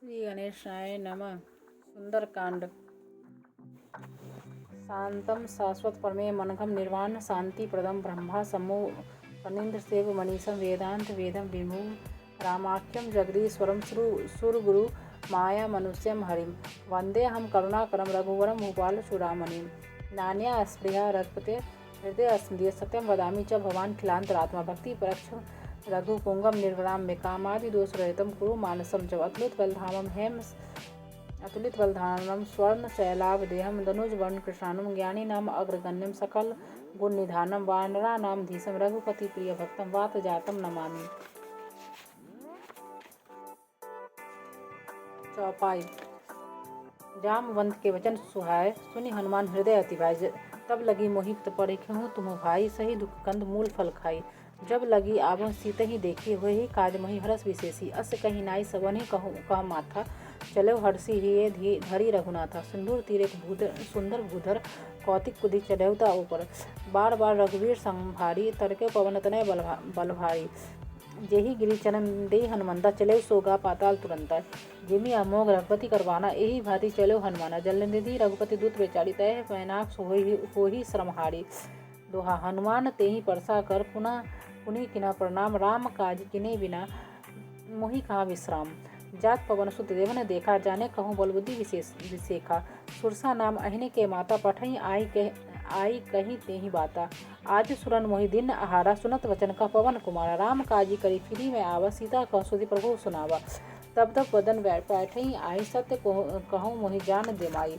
श्री गणेशाय नमः। सुंदरकांड। शांतं शाश्वत परमे मनघम निर्वाण शांति प्रदम ब्रह्मा समो फणीन्द्र सेव मनीषम वेदांत वेदम विमु रामाख्यम जगदीश्वरम सुरगुरु माया मनुष्यम हरिम वंदे हम करुणाकरम रघुवरम भूपाल चूड़ामणिम नान्या स्पृहा रघुपते हृदय स्मृति सत्यम वदामि च भवान खिलांतरात्मा भक्ति परक्ष रघुपुंगम निर्वराम में कामादि दोष रहितम कुरु मानसम जब अतुलित बलधारणम स्वर्ण शैलाभ देहम धनुज वर्ण कृष्णानुम ज्ञानी नाम अग्रगण्यम सकल गुण निधानम वानरा नाम धीसम रघुपति प्रिय भक्तम वात जातम नमामि। चौपाई। जामवंत के वचन सुहाय सुनि हनुमान हृदय अति भाई। तब लगी मोहित पड़े हूँ तुम भाई सही दुख कंद मूल फल खाई। जब लगी आभो सीत ही देखी हुए ही काज मही हरस विशेषी अस कही नाई सबन ही कह माथा चलो हरसी ही धरी रघुनाथा सिंदूर तीरे सुंदर भूधर कौतिक कुदी चढ़ौता ऊपर बार बार रघुवीर संभारी तरके पवन तनय बल भारी जेहि गिरी चरण दे हनुमंता चले सोगा पाताल तुरंता जिमि अमोघ रघुपति करवाना यही भांति चलो हनुमाना जलनिधि रघुपति दूत बेचारी तय पैनाक हो ही श्रमहारी दोहा हनुमान तेहि परसा कर पुनि किना प्रणाम राम काज किने बिना मोहि कहाँ विश्राम जात पवन सुत देवन देखा जाने कहूँ बल बुद्धि विशेखा सुरसा नाम अहिने के माता पठई आई कही तेहि बाता आज सुरन मोहि दिन आहारा सुनत वचन का पवन कुमारा राम काजी करी फिरी में आवा सीता कह सुधि प्रभु सुनावा तब वदन बैठई आई सत्य कहूँ मोहि जान देमाई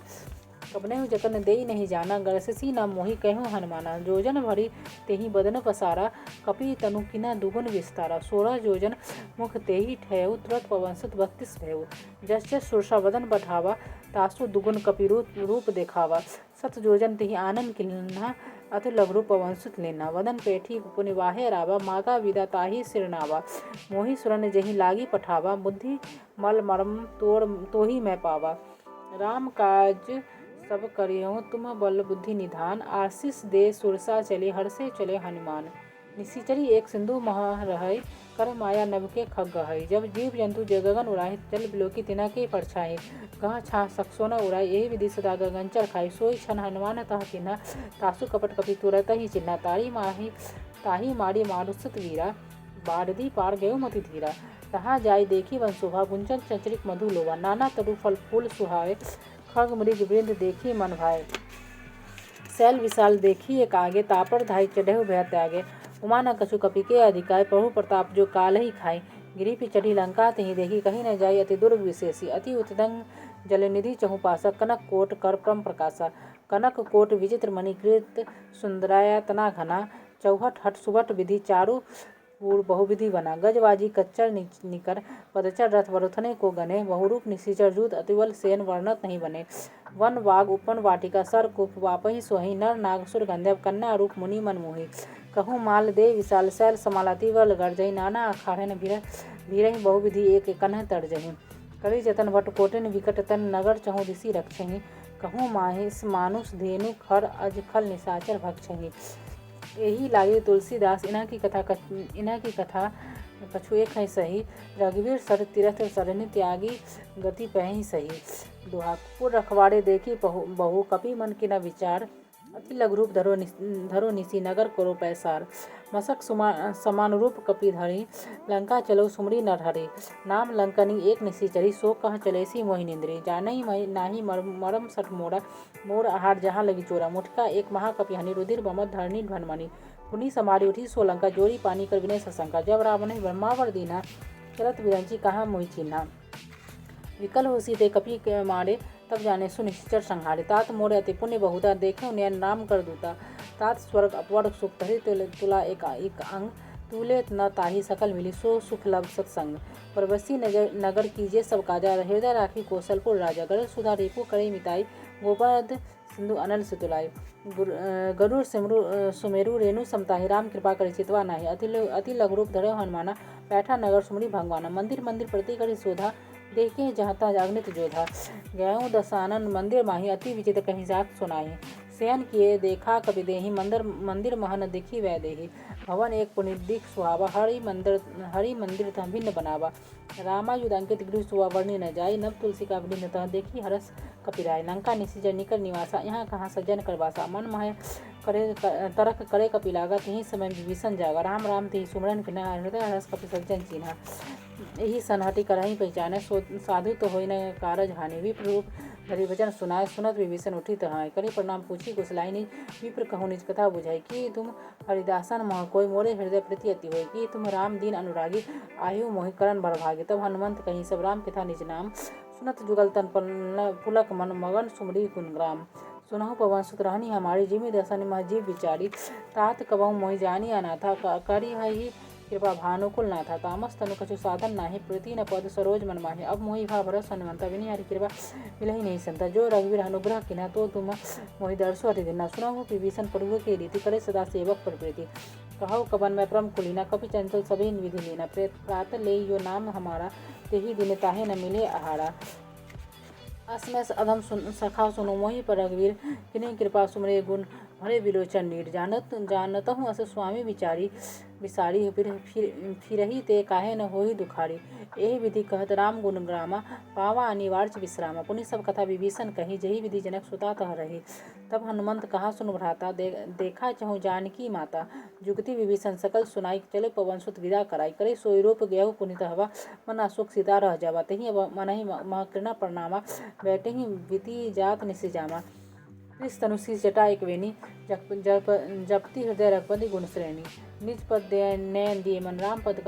कबनहु जतन देई नहीं जाना गरससी न मोहि कहूँ हनुमाना जोजन भरी तेहि बदन पसारा कपि तनु किना दुगुन विस्तारा 16 जोजन मुख तेहि ठहु तुरत पवनसुत 32 भयउ जस जस सुरसा वदन बढ़ावा तासु दुगुन कपि रूप देखावा 7 जोजन तेहि आनन किन्हा अति लघु पवनसुत लेना वदन पेठी पुनिवाहे रावा मागा विदा ताहि सिरनावा मोहि सुरन जेहि लागी पठावा बुद्धि मल मरम तोहि मैं पावा राम काज सब करियो तुम बल बुद्धि निधान आशीष दे सुरसा चले हर्षे चले हनुमान निशिचरी एक सिंधु महा रहै कर माया नभ के खग गहै जब जीव जंतु जगगन उड़ाहि जल बिलोकी तिना के परछाई कह छा सकसो न उड़ाई यही विधि सदा गगनचर खाई सोई छन हनुमान तह किन्हा तासु कपट कपि तुरत ही चिन्हा ताही मारी मारुसत वीरा बारदी पार गयो मति धीरा तहाँ जाय देखी वन शोभा गुंजन चंचरिक मधु लोवा नाना तरु फल फूल सुहावे खग मृग वृंद देखी मन भाए शैल विशाल देखी एक आगे तापर धाई चढ़े भय त्यागे उमा न कछु कपि के अधिकाय प्रभु प्रताप जो काल ही खाई गिरी पे चढ़ी लंका तही देखी कहीं न जाई अति दुर्ग विशेषी अति उतदंग जलनिधि चहुपासा कनक कोट कर परम प्रकाशा कनक कोट विचित्र मणिकृत सुंदरायतना घना चौहट हट सुबट विधि चारु पूर्व बहुविधि बना गजबाजी कच्चर निकर पदचर रथ वरुथने को गने बहुरूप निशिचर जूत अतिबल सेन वर्णत नहीं बने वन वाग उपन वाटिका सर कुप वापहि सोहि नर नाग सुर गंधर्व कन्या रूप मुनि मन मोहि कहूँ माल दे विशाल शैल समालाति बल गर्जहि नाना अखाड़न भीरहि बहुविधि एक कन्ह तर्जहि करी जतन भट कोटिन विकट तन नगर चहु दिशि रक्षहि कहूँ माहिस मानुष धेनु खर अज खल निशाचर भक्षहि यही लागे तुलसीदास इन्हा की कथा कछु एक है सही रघुवीर सर तीरथ सरनि त्यागी गति पहि सही दोहा पुर रखवाड़े देखी बहु कपि मन के न विचार अति लघु रूप धरो निसी नगर करो पैसार मसक समान रूप कपि धरी लंका चलो सुमरी नर हरि नाम लंकनी एक निशिचरी सो कह चलेसी मोहिनिंद्री जानई नाही मरम सठ मोर आहार जहाँ लगी चोरा मुठका एक महाकपि हनि रुधिर बमत धरणी ध्वनमणि पुनि समारी उठी सो लंका जोरी पानी कर विनय सशंका जब रावण ब्रह्मावर दीना चलत विरंची कहाँ मोहि चिन्हा विकल हो सीते कपि के मारे तब जाने सुनिश्चर संहारे तात मोरे अति पुण्य बहुता देखे नयन राम कर दूता तात स्वर्ग अपवर्ग सुख धरि तुला एक अंग तूले न ताही सकल मिली सो सुख लब सत्संग परवसी नगर कीजे सब काजा हृदय राखी कौशलपुर राजा गरुड़ सुधा रिपु करे मिताई गोपद सिंधु अनल से तुलाई गरुड़ सुमेरु रेणु समताही राम कृपा करे चितवा नाही अति लघु रूप धरे हनुमाना बैठा नगर सुमरी भगवाना मंदिर प्रति करी शोधा देखे जहता जागनित जोधा गयों दसानन मंदिर माही अति विचित्र कहीं जात सुनाही शयन किए देखा कपि देहि मंदिर महन दिखी वै देहि। भवन एक पुनीत दिख सुहावा हरि मंदिर तह भिन्न बनावा। रामायुध अंकित गृह सुहा वर्णि न जाय नव तुलसी का भिन्न तह देखी हरस कपिराय। लंका निशिचर निकर निवासा यहाँ कहाँ सज्जन कर वासा। मन मह करे तरक करे कपि लागा तिहि समय विभीषण जागा। राम राम तिहि सुमरन किन्हा हृदय हरस कपि सज्जन चिन्हा। एहि सन हटि करहि पहचाने साधु तो होइ न कारज हानि। विप्र रूप धरि वचन सुनाय सुनत विभीषण उठि तहाय। करि प्रणाम पूछी कुशलाय निज विप्र कहु निज कथा बुझाई। कि तुम हरिदासन मोह कोय मोरे हृदय प्रीति अति होय। कि तुम राम दीन अनुरागी आयु मोहि करण बड़भागी। तब हनुमंत कहि सब राम कथा निज नाम सुनत जुगल तन पुलक मन मगन सुमरी गुणग्राम। सुनहु पवन सुत रहनी हमारी जिमि दसन मह जीव विचारी। तात कबहु मोहि जानी अनाथा करी हहि कृपा भानुकुल नाथा। तामस तनु कछु साधन नाही प्रीति न पद सरोज मन माहि। अब मोहि भा भरस हनुमंता विनि हरि कृपा मिलहि नहीं संता। जो रघुवीर अनुग्रह किन्हा तो तुम मोहि दर्शो अति दीन्हा। सुनहु विभीषण प्रभु के रीति करे सदा सेवक पर प्रीति। कहु कवन मैं परम कुलीना कपि चंचल सभी विधि लीना। प्रात ले यो नाम हमारा तेहि दिन ताहे न मिले आहारा। असमय अधम सखा सुनो मोहि पर रघुवीर किन्हि कृपा सुमरे गुण भरे विलोचन नीर। जानतहु अस स्वामी विसारी फिरहि ते काहे न होहि दुखारी। एहि विधि कहत राम गुण ग्रामा पावा अनिवार्य विश्रामा। पुनि सब कथा विभीषण कही जेहि विधि जनक सुता तह रही। तब हनुमंत कहा सुन भ्राता देखा चहु जानकी माता। जुगति विभीषण सकल सुनाई चले पवन सुत विदा कराई। करे सोई रूप गयहु पुनि तहवा मन अशोक सीता रह जावा। तेहि मनहि मह कृणा प्रणामा बैठहि विति जात निसि जामा। कृष तनुषी जटा एक वेणी जपति हृदय रघुपति गुण श्रेणी। निज पद नयन दिए मन राम पद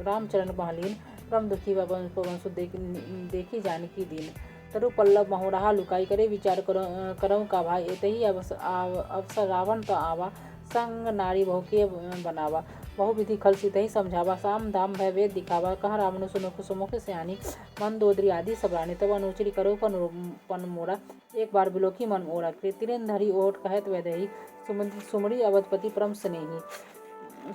राम चरण पहलीन। परम दुखी पवन सुत देखी जानकी दीन। तरु पल्लव महोरहा लुकाई करे विचार करऊँ का भाई। एतहि अवसर रावण तो आवा संग नारी बहु के बनावा। बहु विधि खल सीतहि समझावा साम दाम भय वेद दिखावा। कहा रावण सुमुख सयानी मंदोदरी आदि सब रानी। तब अनुचरी करो पन मोरा एक बार बिलोकी मन मोरा। तिरेन धरी ओट कहत वैदेही सुमरी अवधपति परम स्नेही।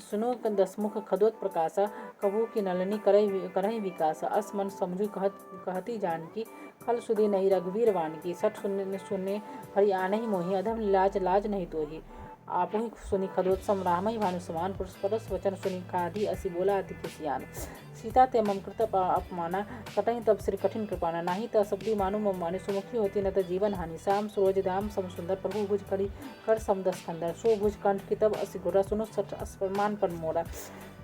सुनो दसमुख खदोत प्रकाशा कबू की नलनी करहि विकासा। अस मन समझू कहती जानकी खल सुधी नहीं रघुवीर वानकी। सठ सुने हरि आनहि मोहि अधम लाज नहीं तोहि। आपुहि सुनि खदोत्सम रामहि भानु समान। परस वचन सुनि खाधी असी बोला अति खिसियान। सीता ते मम कृत अपमाना कटहि तब श्री कठिन कृपाना। नाही त सबदी मानु मम माने सुमुखी होती न त जीवन हानि। श्याम सुरोज धाम सम सुंदर प्रभु भुज करी कर समदस खंदर। सो भुज कंठ की तब असी गुरा सुनो सठ असमान पर मोरा।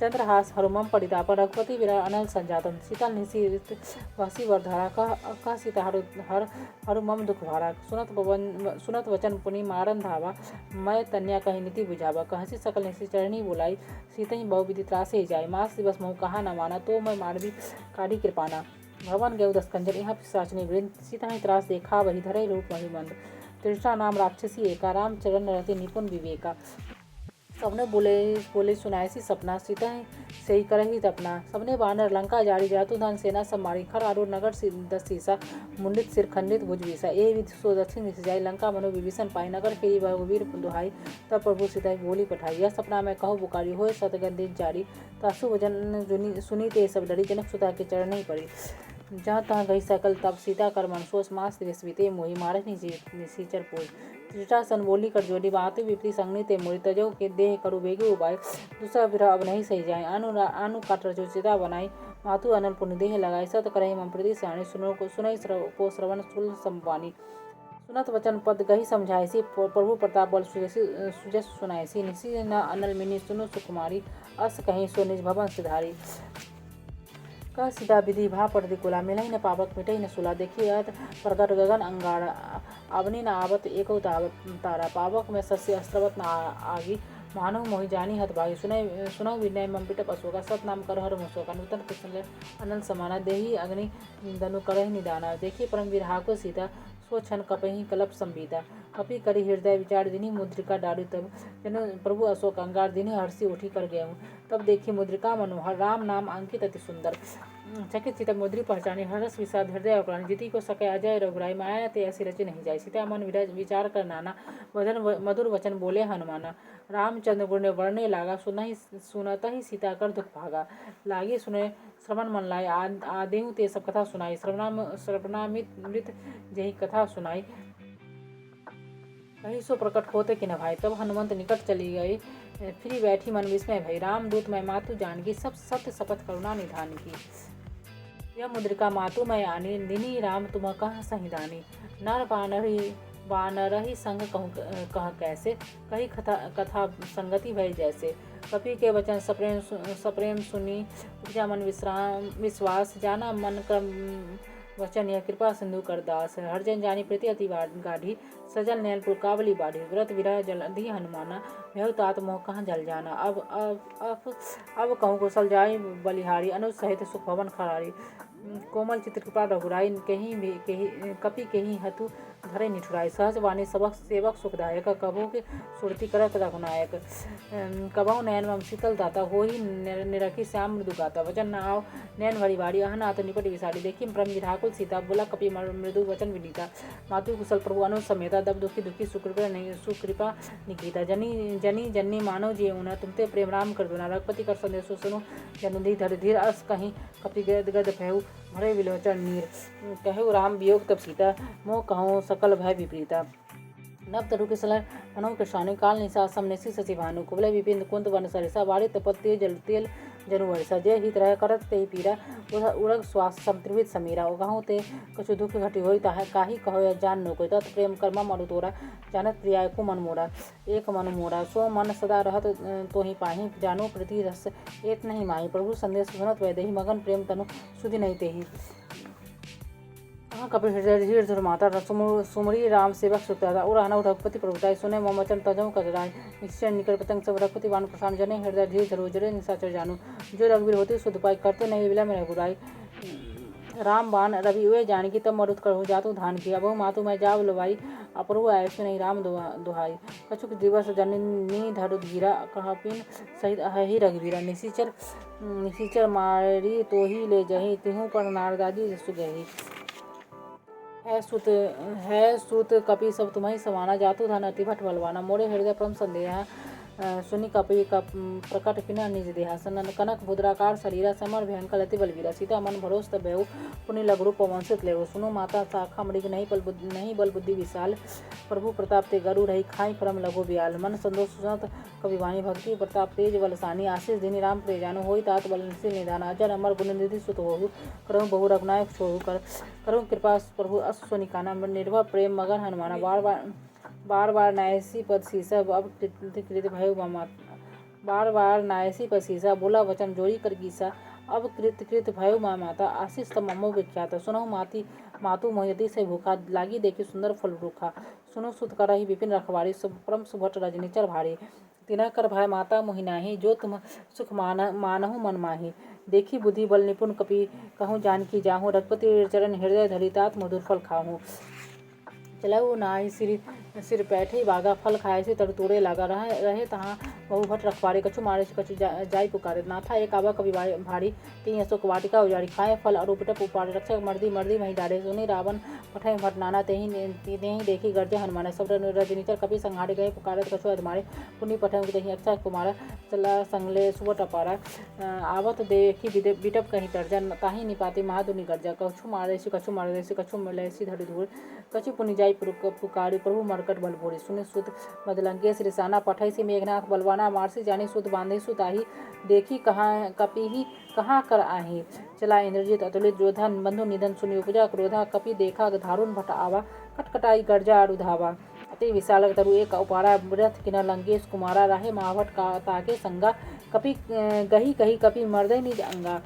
चंद्रहास हरुमम परिताप रघुपति विरा अनल संजातम। सीता निसी वसी वरधारा कह सीता हरुमम दुख भारा। सुनत वचन पुनि मारन धावा मैं तन्या कही नीति बुझावा। कहसी सकल निसी चरणी बुलाई सीतहि बहु विधि त्रासे जाय। मास दिवस महु कहा न माना तो मैं मारवी काढ़ी कृपाना। भवन गयो दसकंजर यहाँ पिशाचनी वृंद। सीताहि त्रास देखा वही धरे रूप मही मंद। तृष्णा नाम राक्षसी एका राम चरण रहते निपुण विवेका। सबने बोले सुनायसी सपना सीता से ही करही तपना। सबने वानर लंका जारी जातु धन सेना सब मारी। खर आरूढ़ नगर दस सीसा मुंडित सिर खंडित भुज बीसा। ए विधि सो दक्षिण दिस जाई लंका मनो विभीषण पाई। नगर फेरी रघुवीर दुहाई तब प्रभु सीता बोली पठाई। यह सपना मैं कहूँ बुकारी होय सतगन दिन जारी। तासु वजन सुनी ते सब डरी जनक सुता के चरण नहीं पड़ी। जहाँ तहाँ गई सकल तब सीता कर मन सोच मास दिवस बीते मोहि मारह निसीचर पोई। त्रिजटासन बोली कर जोड़ी बातु विपति संगनी ते मोरी। तजहु के देह करू बेगी उबाय दूसरा विरह अब नहीं सही जाए। आनु काट रचो चिता बनाई मातु अनल पुण्य देह लगाई। सत करहि मम प्रीति सहानी सुनई को श्रवण तुल संवानी। सुनत वचन पद गही समझाइसी प्रभु प्रताप बल सुजस सुनाइसी। निसी न अनल मिनी सुनो सुकुमारी अस कहीं सो निज भवन सिधारी। कह सीता विधि भा पड़ती कुला मिलहि न पावक मिटहि न सुला। देखी अत प्रगट गगन अंगारा आवनी न आवत एको तारा। पावक में सस्य अस्त्रवत न आगी मानव मोहि जानी हत भागी। सुनौ विनय मम पिटप अशोका सत नाम कर हर मुशोका। नूतन कृष्ण अनल समाना देही अग्नि दनु करहि निदाना। देखी परम वीर हाको सीता सो क्षण कपहि कलप संबीता। कपि करी हृदय विचार दिनी मुद्रिका डालू तब जन प्रभु अशोक अंगार दिनी हर्षि उठी कर गयहूँ। तब देखी मुद्रिका मनोहर राम नाम अंकित अति सुंदर। चकित सीता मुद्री पहचानी हर्ष विषाद हृदय अकरानी। जीती को सकै अजय रघुराई माया ते ऐसी रचि नहीं जाय। सीता मन विचार कर नाना मधुर वचन बोले हनुमाना। रामचंद्र गुण वर्णे लागा सुनतहि सीता कर दुख भागा। लागी सुने श्रवण मन लाय आदेहु ते सब कथा सुनाई। श्रवणामृत जेहि कथा सुनाई कहीं सो प्रकट होते कि न भाई। तब हनुमंत निकट चली गई, फिर बैठी मन विस्मय भई। रामदूत मैं मातु जानकी, सब सत्य शपथ करुणा निधान की। यह मुद्रिका मातु मैं आनी, दिनी राम तुम कह संहिदानी। नर बानरहि संग कह कैसे, कही कथा संगति भय जैसे। कपि के वचन सप्रेम सुनी, उपजा मन विश्वास। जाना मन क्रम वचन, यह कृपा सिंधु कर दास। हरजन जानी प्रीति अति गाढ़ी, सजल नयन पुरकावली बाढ़ी। व्रत विरह जलधि हनुमाना, भयउ तात मोह कहाँ जल जाना। अब कहूँ कुशल जाय बलिहारी, अनुज सहित सुख भवन खरारी। कोमल चित्र कृपा रघुराई, कपि केहि हतु धरे निठुराई। सहज वाणी सबक सेवक सुखदायक, कबहु के सुरति करत रघुनायक। कबहु नयन मम शीतल दाता, होहि निरखी श्याम मृदु गाता। वचन न आव नयन भरी बारी, अहन आत निपट विसारी। देखी परम विधाकुल सीता, बोला कपि मृदु वचन विनीता। मातु कुशल प्रभु अनुज समेता, दब दुखी दुखी सुकृपा निकीता। जनी जननी मानव जिय ऊना, तुमते प्रेम राम कर दूना। रघुपति कर संदेश सुनो, जनुधि धर धीर। अस कहीं कपि गद भयउ, भरे विलोचन नीर। कहु राम वियोग तब सीता, मोह कहूँ सकल भय विपरीता। नभ तरु कुशल मनोह कृशानु, काल निशा समनेसी शशि भानु। कुबल विपिन कुंद वन सरिसा, वारी तपत तेल जनु वर्षा। जय हित रह करत तेहि पीरा, उड़ग श्वास सम त्रिविध समीरा। उगहु ते कछु दुख घटी होई, काही कहो जान नो कोई। तत् प्रेम कर्मा मरु तोरा, जानत प्रिया को मन मोरा। एक मन मोरा सो मन सदा रहत तोहि पाहि, जानो प्रति रस एक नहीं माही। प्रभु संदेश सुनत वैदेही, मगन प्रेम तनु सुधि नहीं तेहि। कपि हृदय धीर धुर माता, सुमरी राम सेवक सुखदाता। उड़ानउ रघुपति प्रभुताई, सुने मम वचन तजहु कजराई। निश्चय निकट पतंग सब रघुपति बाण प्रसाद, जने हृदय धीर धरो जरे निशाचर जानू। जो रघुवीर होती सुध पाई, करते नहीं विलम्ब रघुराई। राम बाण रवि उए जानकी, तब मरुत करहु जातु धान की। अबहु मातु मैं जाव लवाई, अप्रभु ऐसु नहीं राम दुहाई। कछुक दिवस जननी धरु धीरा, कपिन सहित अहि रघुवीरा। निशिचर मारी तोहि ले जहि, तिहु पर नारदादी जसु गही। है सूत कपि सब तुम्हें समाना, जातु धन अति भट बलवाना। मोरे हृदय परम संदेहा, सुनि कपि प्रकट किन्ह निज देहा। कनक मुद्राकार शरीरा, समर भयंकर अति बलवीरा। सीता मन भरोस तब भयउ, पुनि लघु रूप पवंसित लेहु। सुनु माता शाखा मृग, नहीं बल बुद्धि विशाल। प्रभु प्रताप ते गरु रही, खाई परम लघु बियाल। मन संतोष सुनत कवि वाणी, भक्ति प्रताप तेज बलसानी। आशीष दिनि राम प्रिय जानु, होई तात बल निसील निधान। अजर अमर गुण निधि सुत होहु, करहु बहु रघुनायक छोड़ु। करहु कृपा प्रभु अस सोनिकाना, निर्भय प्रेम मगन हनुमाना। बार नायसी पद सीसा, अब कृत भयउ मामा। बार नायसी पद सीसा, बोला वचन जोरी कर गीसा। अब कृत भयउ मा माता, आशीष तब ममो विख्यात। सुनहु मातु मोहिती से भूखा, लागी देखी सुंदर फल रूखा। सुनो सुत करहि विपिन रखवारी, परम सुभट रजनीचर भारी। तिनह कर भय माता मोहि नाही, जो तुम सुख मानहु मन माही। देखी बुद्धि बल निपुण, कपि कहूँ जानकी जाहूँ। रघुपति चरण हृदय धरि, तात मधुर फल खाहूँ। चलऊ नाहि सिर पैठे बागा, फल खाए से तर तोड़े लागा। रहे तहाँ बहु भट रखवारे, कछु मारे से कछु जाय पुकारे। नाथा एक आवा कवि भारी, तीन अशोक वाटिका उजाड़ी। खाए फल अरु पिटप उपाड़े, रक्षक मर्दी मही डारे। सुनी रावण पठय भट नाना, तेहि देखी गर्जे हनुमान। सब रजनीचर कपि संहारे, गए पुकारत कछु अधमारे। पुनि पठय तेहि अक्षय कुमारा, चला संगले सुबट अपारा। आवत देखी बिटप कहीं तर्जा, ताहि निपाति महादुनि गर्जा। कछु मारे से कछु मलैसी धरि धूर, कछु पुनि जाय पुकारी। प्रभु मरकट बल भोरी, सुनि सुत मदलंकेश रिसाना। पठै से मेघनाथ बलवाना, मारसी जानी सुत बांधे सुताही। देखी कपि कहाँ कर आही, चला इंद्रजित अतुलित योधा। बंधु निधन सुनि उपजा क्रोधा, कपि देखा धारुण भट आवा। कटकटाई गर्जा रुधावा, अति विशाल तरु एक उपारा। रथ किन्ह लंकेश कुमारा, राहे महाभट ताके संगा। कपि गही कही कपि मर्दय निज अंगा।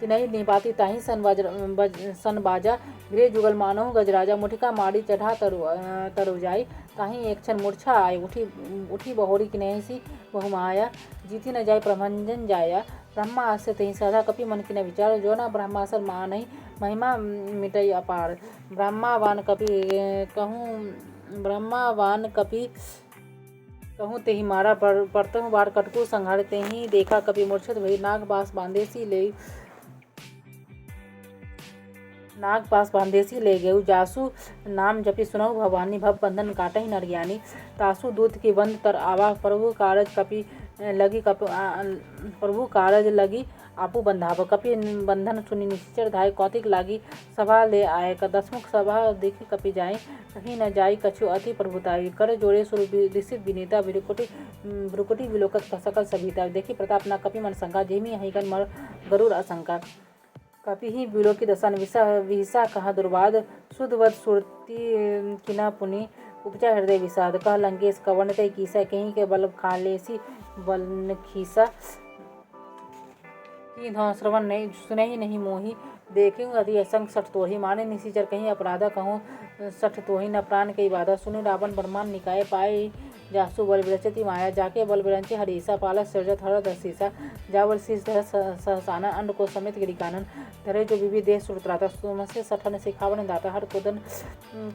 तिनहि निपाति ताहि सन बाजा, गृह जुगल मानहु गजराजा। मुठिका मारी चढ़ा तरु जाई, ताहि एक क्षण मूर्छा आई। उठी बहोरी किन्हैसी बहुमाया, जीति न जाय प्रभंजन जाया। ब्रह्मा आस्य तेहि साधा, कपि मन किन्ह विचार। जो न ब्रह्मासर मानहि, महिमा मिटई अपार। ब्रह्मावान कपि कहूँ तेहि मारा, परतहु बार कटकु संहारे। तेहि देखा कपि मूर्छित भई, नाग पास बांधेसी ले गयु। जासु नाम जपि सुनहु भवानी, भव बंधन काटहि नर ज्ञानी। तासु दूत की बंद तर आवा, प्रभु कारज लगी आपू बंधाव। कपि बंधन सुनी निश्चर धाय कौतिक लागी सभा ले आए। दसमुख सभा देखी कपि जाए कहीं न जाई कछु अति प्रभुताई। कर जोड़े सुर दिसित विनीता भ्रुकुटी विलोकत सकल सभीता। देखी प्रताप न कपि मन शंका जेमी अहिगन मर गरुड़ आशंका। कपि ही विलोकी दसन विहिसा कहा दुर्वाद सुधवद सुरती किना पुनि उपजा हृदय विषाद। कह लंकेश कवन तय कीसा कहीं के बल खालेसी बल खीसा। की श्रवण नहीं सुनहि नहीं मोहि देखूँ अति असंग सठ तोहि। माने निशिचर कहीं अपराधा कहूँ सठ तोहि न प्राण कई बाधा। सुनि रावण ब्रह्मांड निकाय पाए जासु बल विरचति माया। जाके बल विरंचे हरीसा पाला सृजत हर दशीसा। जावल शीस धर सहसाना अंड को समेत गिरिकानन। धरे जो विविध देश सुरत्राता सुमसे सठन सिखावन दाता। हर कुदन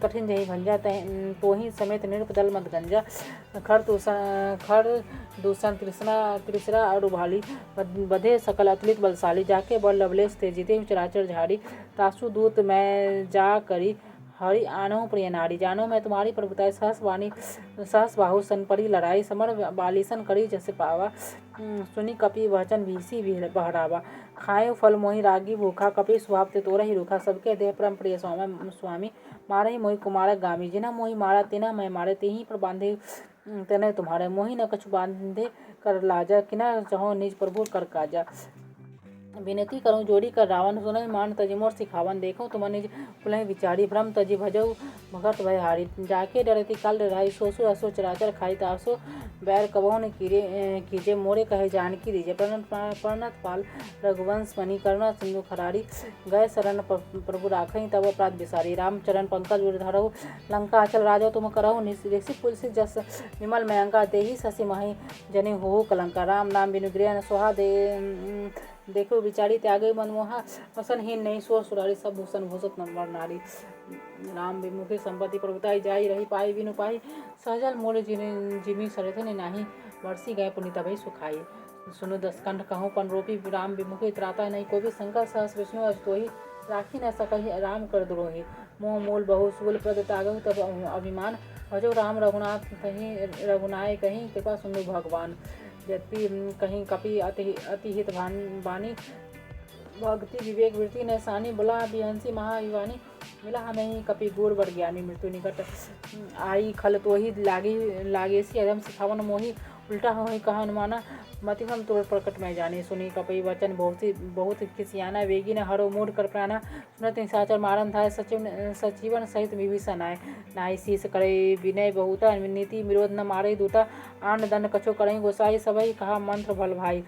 कठिन जही भंजा तोहि समेत नृप दल मत गंजा। खर दूषण त्रिसरा अरुभाली बधे सकल अतुलित बलशाली। जाके बल लवलेश ते जीते चराचर झाड़ी। तासु दूत मैं जा करी हरि आनो प्रिय नारी। जानो मैं तुम्हारी प्रभुताई सहस बाहु सन परी लड़ाई। समर बालिसन करी जैसे पावा सुनी कपि वचन भीसी बहरावा। खाए फल मोहि रागी भूखा कपि स्वभाव ते तोरहि रूखा। सबके देह परम प्रिय स्वामी मारहि मोहि कुमारक गामी। जिन्हा मोहि मारा तिन्हा मैं मारे तिहि पर बांधे तनय तुम्हारे। मोहि न कछु बांधे कर लाजा किना चहो निज प्रभु कर काजा। विनती करूँ जोड़ी कर रावण सुनहि मान तजि मोर सिखावन। देखो तुम निज कुलहि विचारी भ्रम तजि भजऊ भगत भय हारी। जाके डरती काल डराई सोसु असो चराचर खाई। तासो बैर कबहु न कीजे मोरे कहे जानकी दीजे। प्रणत पाल रघुवंश मणि करुणा सिंधु खरारी। गए शरण प्रभु राखई तब अपराध विसारी। रामचरण पंकज उर धरहु लंका अचल राजो तुम करहु। निसी पुलसी जस विमल मयंका तेहि शशि महि जनि होहु कलंका। राम नाम बिनु गृह सोहा देखो विचारी त्यागे मनमोहा। वसन हीन नहीं सो सुरारी सब भूषण भूषत नंबर नारी। राम विमुखी संपत्ति प्रभुताई जाई रही पाई बिनु पाई। सहजल मोर जिमी सरथन नाही वर्षि गए पुनित भई सुखाई। सुनु दसकंठ कहूँ पन रोपी राम विमुखी त्राता नहीं कोई। शंकर सहस विष्णु अज तोहि राखी न सकहि राम कर द्रोही। मोह मूल बहु सूल प्रद तागहु तब अभिमान। भजो राम रघुनाथ कहीं रघुनाय कहीं कृपा सुनु भगवान। यद्यपि कहीं कपि अति हित बानी भक्ति विवेक वृत्ति न सानी। बुला बिहंसी महाविवानी मिला हमें कपि गुर बर ज्ञानी। मृत्यु निकट आई खल तोहि लागेसी अधम सिखावन मोहि। उल्टा होहि कहा अनुमाना मति हम तोड़ प्रकट में जाने। सुनी कपि वचन बहुत खिसियाना वेगी न हरो मूढ़ कर प्राणा। सुनत निशाचर मारन धाय सचिवन सहित विभीषण आए। नाई शीस करे विनय बहुता नीति विरोध न मारे दूता। आन दंड कछो करही गोसाई सबहि कहा मंत्र भल भाई।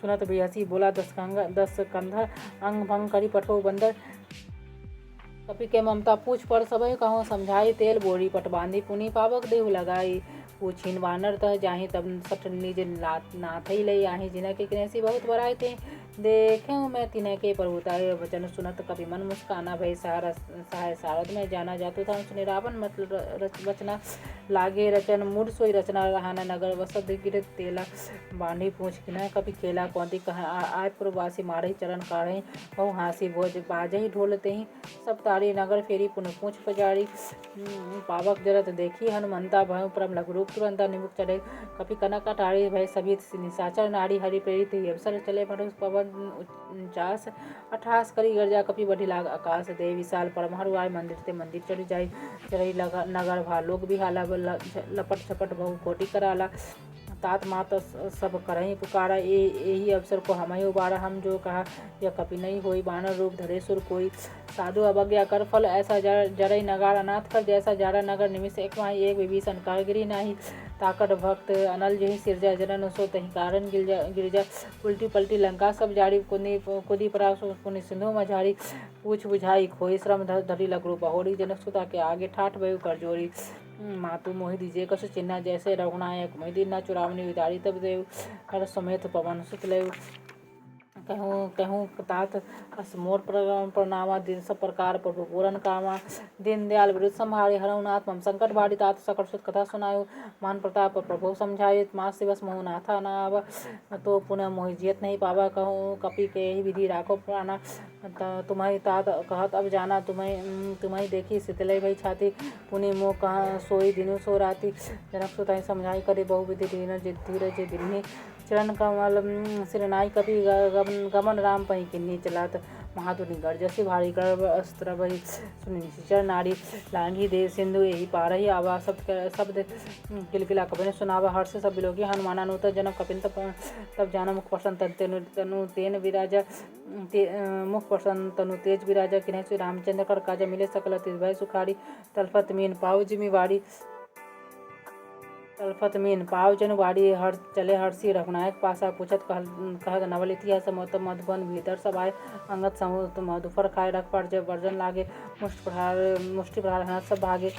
सुनत बिहसी बोला दस कंधर अंग भंग करी पठो बंदर। कपि के ममता पूछ पर सबहि कहो समझाई। तेल बोरी पट बांधी पुनि पावक देहु लगाई। पूछिन वानर तह जाहि तब सठ निज नाथई लई आहि। जिनह के किनेसी बहुत बड़ाई थे देखें मैं तिन्ह के प्रभुताई। वचन सुनत कपि मन मुस्काना भय सहाय सारद में जाना जातु था। सुनि रावण मत वचना लागे रचन मूड सोई रचना। रहाना नगर वसत गिर तेला बांधी पूछ किन्ह कपि खेला। कौंती कह आय प्रवासी मारही चरण काढ़ही। बहु हासी भोज बाजही ढोल तेहि सब तारी। नगर फेरी पुनः पूछ पजारी। पावक जरत देखी हनुमंता भय परम लघु रूप। तुरंत निमुख चढ़े कपि कनक अटारी भय सभी निशाचर नारी। हरि प्रेरित अवसर चले मनुष पवन उचास। अठास करी गर्जा कपि बढ़ी लाग आकाश। देव विशाल परमहरु आय मंदिर ते मंदिर चढ़ी जाई। चढ़ई नगर भा लोक बिहाला लपट छपट बहु कोटि कराला। तात मात सब करही पुकारा एही अवसर को हमहि उबारा। हम जो कहा यह कपि नहीं होई बानर रूप धरे सुर कोई। साधु अवज्ञा कर फल ऐसा जरई नगार अनाथ कर। जैसा जारा नगर निमिष एक माही एक विभीषण कह गिरी नाही। ताकत भक्त अनल जही सिरजा जनन सो तही कारण गिरजा। उल्टी पलटी लंका सब जारी कुदी परा पुनि सिंधु मझारी। पूछ बुझाई खोई श्रम धरी लघु बहोरी। जनक सुता के आगे ठाठ भयु कर जोरी। मातु मोहि दीजे कछु चिन्ह जैसे रघुनायक मोहि दीना चुरावनी विदारी। तब देव हर समेत पवन सुत लेव। कहूँ तात अस मोर प्रणामा। दिन सब प्रकार प्रभु पूरन कामा। दीन दयाल विरुद्ध संहारे हरहु नाथ मम संकट भारी। तात सकट सुत कथा सुनायो मान प्रताप प्रभु समझाये। मास दिवस मोह नाथा नावा तो पुनः मोहि जियत नहीं पावा। कहूँ कपि के ही विधि राखो प्राणा। तुम्हारी तात कहत अब जाना। तुम्हारी देखी शीतलय भई छाती। पुनि मोह कहाँ सोई दिनु सो राति। जनक सुताई समझाई करे बहु विधि दीन धीरज दिन्हि। चरण कमल सिरनाई कपि गमन राम पही किन्नी चलात महातुनि गर्जसी भारी गर्भ अस्त्र बही सुनि निशिचर नारी लांगी दे सिंधु यही पारही आवा शब्द किलकिला कपिन सुनावा हर्ष सब बिलोकी हनुमाना नुत जनम कपिन तब जाना मुख प्रसन्न तनु तेन विराजा मुख प्रसन्न तनु तेज विराजा किन्ह श्री रामचंद्र कर काजा मिले सकल भय सुखारी तलफत मीन पाव जिमीवाड़ी तलफत मीन पाव जनवाड़ी हर चले हर्षी रघुनायक पासा पूछत कहत नवल इतिहास मधुबन भीतर सब आए अंगत समूह मधुफर खाए रख पर जब वर्जन लागे मुष्टि प्रहार हाथ सब भागे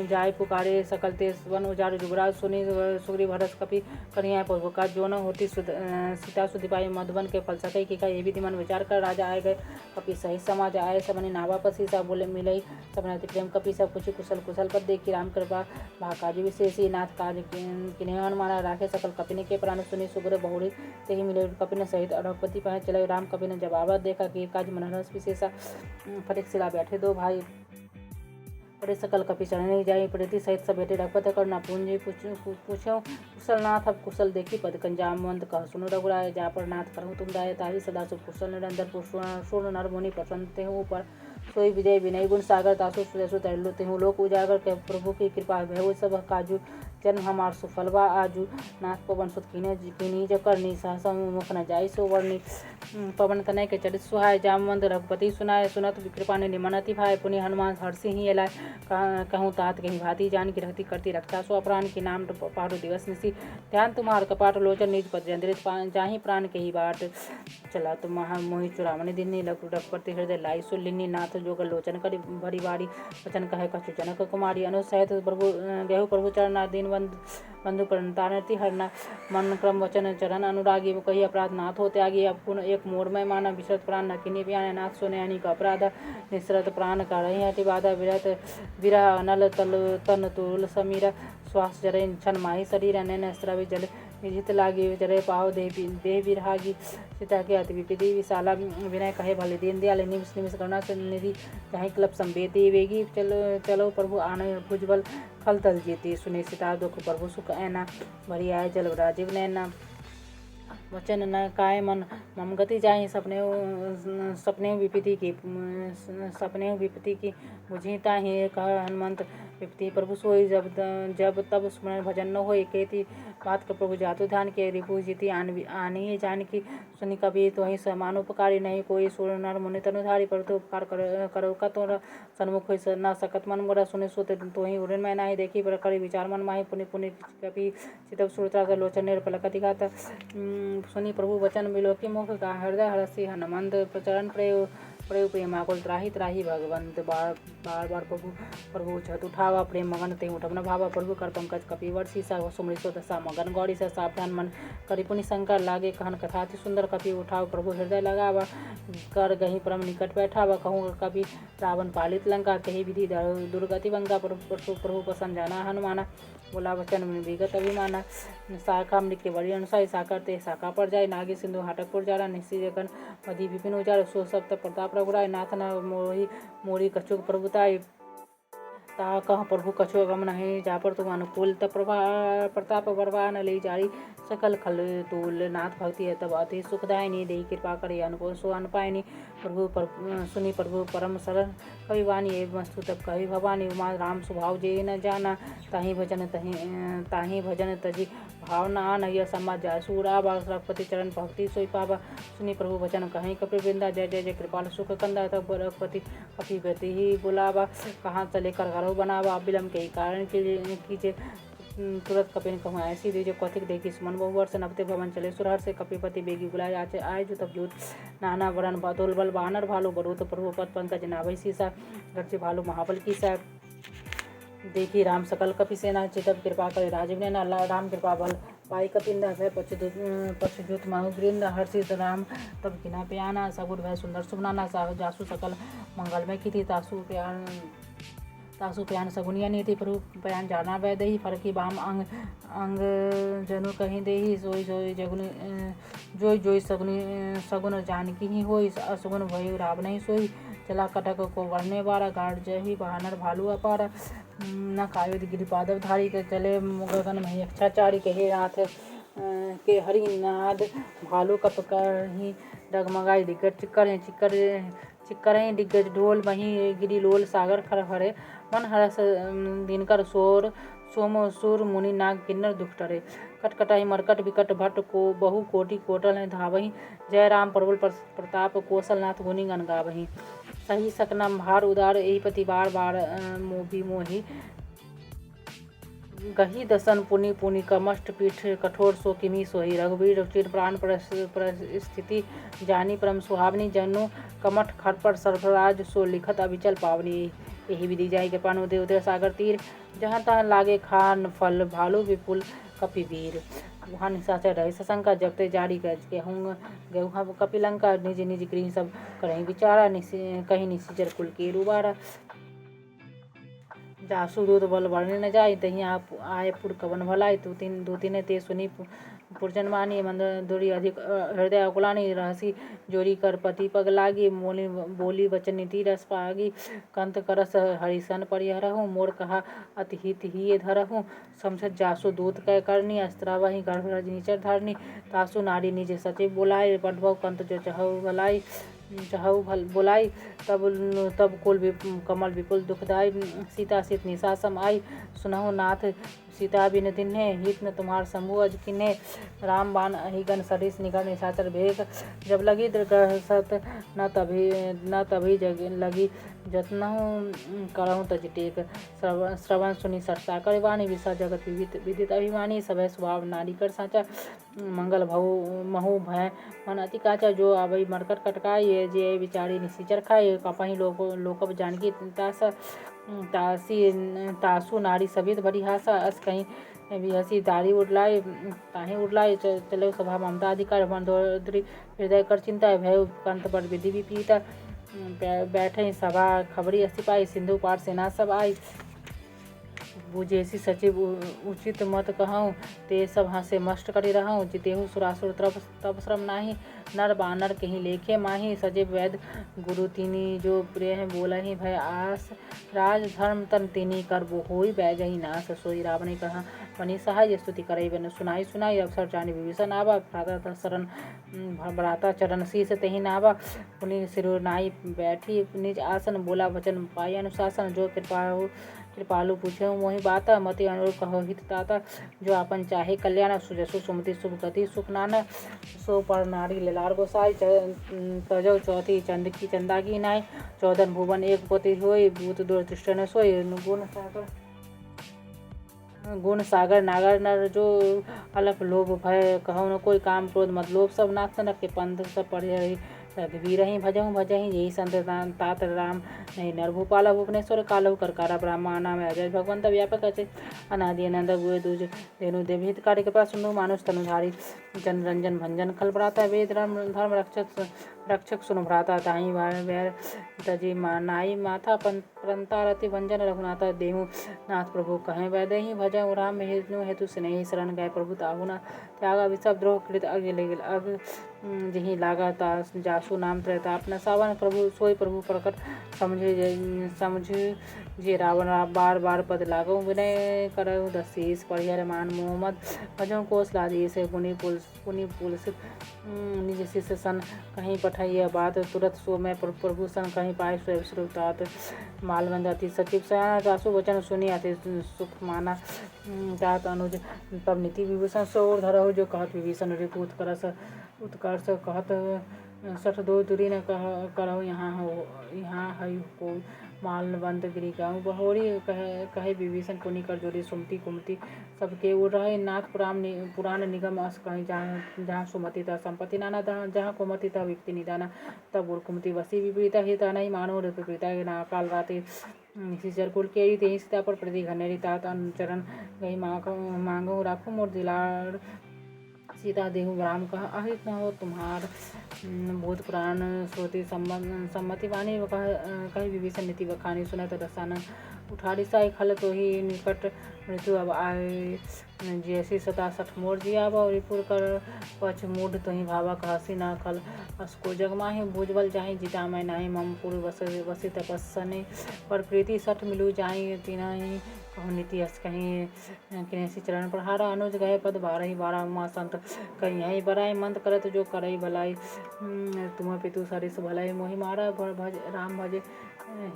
जाय पुकारे सकल तेज वन उजाड़ जुगराज सुनी सुग्री भरस कपि कन्हैया प्रभु का जो न होती सीता सुधिपाई मधुबन के फल सके कि ये भी मन विचार कर राजा आए गए कपि सही समाज आए सबने नावा पसी सब बोले मिलई सबने अति प्रेम कपि सब कुछ कुशल कुशल पर देखी राम कृपा भाकाजी विशेषी नाथ कार्य किन्हें हनुमाना राखे सकल कपिने के प्राण सुनी सुग्र बहुरी तेहि मिले कपिन सहित रघुपति पाए चले राम कपिने जब आवाज देखा कि काज मनहरस विशेषा फटिक सिला बैठे दो भाई पड़े सकल कपि चढ़ने जाई प्रीति सहित सब बेटे रघुपति कर ना पूंजी पूछो कुशल नाथ अब कुशल देखी पद कंजामवंत कह सुनो रघुराय जा पर नाथ करहु तुम दाय ताही सदा सुख कुशल निरंतर पूर्ण नर मुनि प्रसन्न ते ऊपर सोई विजय विनय गुण सागर तासु सुरेसु तरलु तेहु लोक उजागर के प्रभु की कृपा भय सब काजू जन्म हमार सुफलवा आजू नाथ पवन सुत कीनी जो करनी सहसा मुख न जाई सो वर्णी पवन तनय के चरित सुहाय जामवंत रघुपति सुनाय सुनत कृपा ने निमनति भाई पुनि हनुमान हर्षि ही एलाय कहूँ तात कहीं भांति जान की रखती करती रक्षा सो अपराण की नाम पारु दिवस निसी ध्यान तुम्हार कपाट लोचन निज पद जंद्रित जाहि प्राण के ही बाट चला तुम महा मोहि चुरावनी दिन्नी रघुपति हृदय लाई सुलिनी नाथ जोग लोचन करी भरी बारी वचन कहे कछु जनक कुमारी अनुसहित प्रभु गेहु प्रभु चरणा दिन बंधु प्रणतानति हरना मन क्रम वचन चरण अनुरागी कही अपराध नाथ हो त्यागी अब पुनः एक मोरमय माना विश्रत प्राण न किन्हीं प्याने नाथ सोने अनिक अपराध निसरत प्राण का रही हटि बाधा विरत विरह अनल तन तुल समीरा श्वास जरे क्षण माही शरीर नैन स्रवि जल निजित लागी जरे पाव देह विरहागी सीता के अति विपिधि विशाला विनय कहे भले दीन दयाल निमिष निमिष करुणा निधि चाहे क्लब संवेदी वेगी चलो प्रभु आनय भुजबल खल तल जीती सुने सीता दुख प्रभु सुख ऐना भरी आय जल राजीव नैना वचन न काय मन मम गति जाहि सपने विपत्ति की बुझी ताहि कह हनुमंत विपत्ति प्रभु सोई जब तब स्मरण भजन न होय केति बात कर प्रभु जातु ध्यान के रिपु जीति आनी जान की सुनि कबि तोहि समान उपकारी नहीं कोई सुर नर मुनि तनुधारी पर तो उपकार करो का तोर सन्मुख होई न सकत मन मोरा सुनि सुत तोहि उड़न मैं नाही देखी पर करी विचार मन माहि पुनि पुनि कपि चितव सुरता लोचन निर्पलकति घात सुनि प्रभु वचन बिलोकी मुख का हृदय हरसी हनुमंत प्रचरण प्रयोग प्रेमाकुल त्राही त्राही भगवंत बार बार प्रभु छत उठावा प्रेम मगन ते उठमन भावा प्रभु कर पंकज कपिवर सीसा सुमृत सो दशा मगन गौरी से सावधान मन करि पुनि शंकर लागे कहन कथा अति सुंदर कपि उठाव प्रभु हृदय लगावा कर गही परम निकट बैठावा कहूँ कपि रावण पालित लंका कही विधि दुर्गति बंगा प्रभु पसंद जाना हनुमाना बोला वचन विगत अभिमाना शाखा मृत के बड़ी अनुसाई साकर ते शाखा पर जाय नागी सिंधु हाटकपुर जारा निश्चि जगन मधि विपिन उजार सो सप्त प्रताप रघुराय नाथ न मोरी कछुक प्रभुताय ता कह प्रभु कछो गम नहीं जा पर तुम अनुकूल तब प्रताप बरवान ले जारी सकल खल तूल नाथ भक्ति है तब अति सुखदायिनी देहि कृपा करे अनुकूल सो अनपायनी प्रभु सुनी प्रभु परम सरल कवि वाणी एवं वस्तु तब कवि भवानी उमा राम स्वभाव जे न जाना ताही भजन तजी भावना आन यह समाज जाय सूरा रघुपति चरण भक्ति सोई पावा सुनी प्रभु वचन कहीं कपि वृंदा जय जय जय कृपाल सुख कंदा तब रघुपति कपिपति ही बुलावा कहाँ चले कर घरों बनावा विलम्ब के कारण कीजिए तुरंत कपिन कहूँ ऐसी दीजिए कौथिक देखी सुमन बहु वर्ष नवते भवन चले सुरहर से कपिपति बेगी बुलाए आए जो तब जूत नाना वरण बतोल बल बानर भालू बरूत प्रभु पद पंकज नाभि सीसा गर्ज भालू महाबल की सा देखी राम सकल कपि सेना चितब कृपा करे राजीव ने राम कृपा बल पाई कपिंदा भय पक्षजूत माहुग्रींद हर्षित राम तब किना प्याना सगुर भय सुंदर सुमनाना साह जासु सकल मंगलमय की थी तासु प्यान सगुनिया नीति प्रभु प्यान जाना वै दही फरकी बाम अंग जनु कहीं देही सोई सोई जगुन जोई सगुन जानकी ही होई असगुन भय राव नहीं सोई चला कटक को बढ़ने वाला गाड़ जही बहानर भालू अपारा न कायुध गिरिपादव धारी के चले गगन मही अच्छाचारी कहे नाथ के हरिनाद भालू कप करही डगमगाई दिग्गज चिक्करें दिग्गज ढोल मही गिरी लोल सागर खर हरे मन हरस दिनकर सोर सोम सूर मुनि नाग किन्नर दुख टरे कटकटाई मरकट विकट भट्ट को बहु कोटि कोटल धावही जय राम प्रबल प्रताप कौशलनाथ गुनि गन गावही सही सकनम भार उदार एहि पति बार बार मोही गही दसन पुनि पुनि कमष्ट पीठ कठोर सो किमी सोही रघुवीर चिर प्राण परिस्थिति जानी परम सुहावनी जनु कमठ खरपर सर्फराज सो लिखत अविचल पावनी यही विधि जाय के पानु देव सागर तीर जहाँ तहाँ लागे खान फल भालू विपुल कपिवीर वहाँ निशाचर रहे सशंका जपते जारी गेहूँ कपिलंका निज निज गृह सब कहीं विचारा कहीं निशिचर कुल के रुबारा जासु दूध बल वर्णे न जाय तही आप आय पुर कवन भलाई दू तीन ते सुनी पुरजन मानी मंद दूरी अधिक हृदय अकुलानी रहसी जोरी कर पति पग लागी मोली बोली वचन नीति रस पागी कंत करस हरिसन परिहरहूँ मोर कहा अति हित ही धरहूँ समझत जासु दूत कै करनी अस्त्रावही गर्भ रजनीचर धरनी तासु नारी निज सचिव बुलाए पटभव कंत जो चहु बुलाई तब कुल कमल विपुल दुखदाई सीता सीत निशासम आई सुनहु नाथ सीता बिन तिन्हे हित न तुम्हार समूह अज किन्हे राम बाण अहिगन सरिस निगर निशाचर भेग जब लगी दृगसत न तभी जग लगी जतनहु करहु तज टेक श्रवण सुनी सरसा कर वाणी विषा जगत विदित अभिमानी सब स्वभाव नारी कर साचा मंगल महु भय मन अति काचा जो आवई मरकट कटकाई जे विचारी निशिचर खाए कपही लोकब जानकी तासु नारी सबित बड़ी हासा अस कहीं भी हसी दारी उड़लाए ताही उड़लाए चलो सभा ममता अधिकार मंदोदरी हृदय कर चिंता भय कंत पर विधि विपीता बैठे सभा खबरी सिपाही सिंधु पार सेना सब आई बुझेसी सचिव उचित मत कहूँ ते सब हंसे मस्ट करी रहूँ जितेहु सुरासुर तब श्रम नाही नर बानर कहीं लेखे माही सजीव वैद गुरु तिनी जो प्रिय बोलहि भय आस राज धर्म तन तिनी कर होई बैजही नास सोई रावणी कहा बनी सहाय स्तुति करई बन सुनाई अवसर जानी विभीषण आवा भ्राता शरण भ्राता चरण शीस तही नावा पुनि सिरुनाई बैठी निज आसन बोला वचन पाई अनुशासन जो कृपालु पूछे मोहि बाता मति अनुरूप कहो हित ताता जो अपन चाहे कल्याण सुजसु सुमति शुभ गति सुख नाना सो पर नारी लार गोसाई तजौ चौथी चंद की चंदा की नाय चौदन भुवन एक पोती होई भूत दुर्दृष्ट न सोई गुण सागर नागर नर जो अलप लोभ भय कहु न कोई काम क्रोध मत लोभ सब नाथ के पंथ सब पढ़े रघुवीर ही भजहूँ यही संत तात राम नहीं नर भूपाला भुवनेश्वर कालव करकारा ब्रह्मा नाम अजय भगवंत व्यापक अचे अनादि अनंत गुए दूज धेनु देवहित कार्य कृपा सुनो मानुष तनुधारी जन रंजन भंजन खल भ्राता वेद धर्म रक्षक सुन भ्राता ताही वैर तजी नाई माथा परंता रति भंजन रघुनाथा देहु नाथ प्रभु कहें वैदेही भजहूँ राम हेतु स्नेही शरण गए प्रभु ताहुना त्यागा विषब द्रोह कृत अग जही लागा जासु नाम त्रैताप न सावन प्रभु सोई प्रभु प्रकट समझे जे रावण बार बार पद लागो विनय करहु दशीस परिहर मान मोहम्मद भजों कोस लादीस पुनि पुलसित निज शिष्य सन कहीं पठाइय बात तुरंत सो मैं प्रभु सन कहीं पाए स्वयं श्रुतात मालवंद अति सचिव सयाना जासु वचन सुनी अति सुख माना तात अनुज तब नीति विभूषण सोर धरहु जो कहत विभीषण रिपु उत्कर्ष कहत सठ दो दूरी न करहु यहाँ हई को मालवंत गिरी गाँव बहोरी कहे विभीषण पुनि कर जोड़ी सुमति कुमति सबके उड़ रहे नाथ पुराण निगम अस कहीं जहाँ सुमति था संपत्ति नाना जहाँ कुमति था व्यक्ति निदाना तब उड़ कुमति वसी विपरीता हित नहीं मानो विपरीता ना काल राते निशिचर कुल केरी ते सीता पर प्रति घनेरी तात अनुचरण गई मांगो राखो मोर दिलार सीता देहु राम कहा अहित न हो तुम्हार भूत पुराण श्रोति सम्मति वाणी कही विभीषण नीति बखानी सुनत रसान उठारी साई खल तो ही निकट मृत्यु अब आए जैसी 67 मोर जिया और रिपुर कर पछ मूढ़ तो ही भावा कहसी ना खल असको जगमाही भुजबल जाही जिता मैं नाही मम पुर वसी तपस्सने पर प्रीति सठ मिलू जाही तिना ही कहूँ नीति हस कहीं किनेसी चरण प्रहारा अनुज गए पद बारही बारह उमा संत कहीं यही बराई मंत करत जो करई भलाई तुम पितु सरिस भलाई मोहि मारा भज राम भजे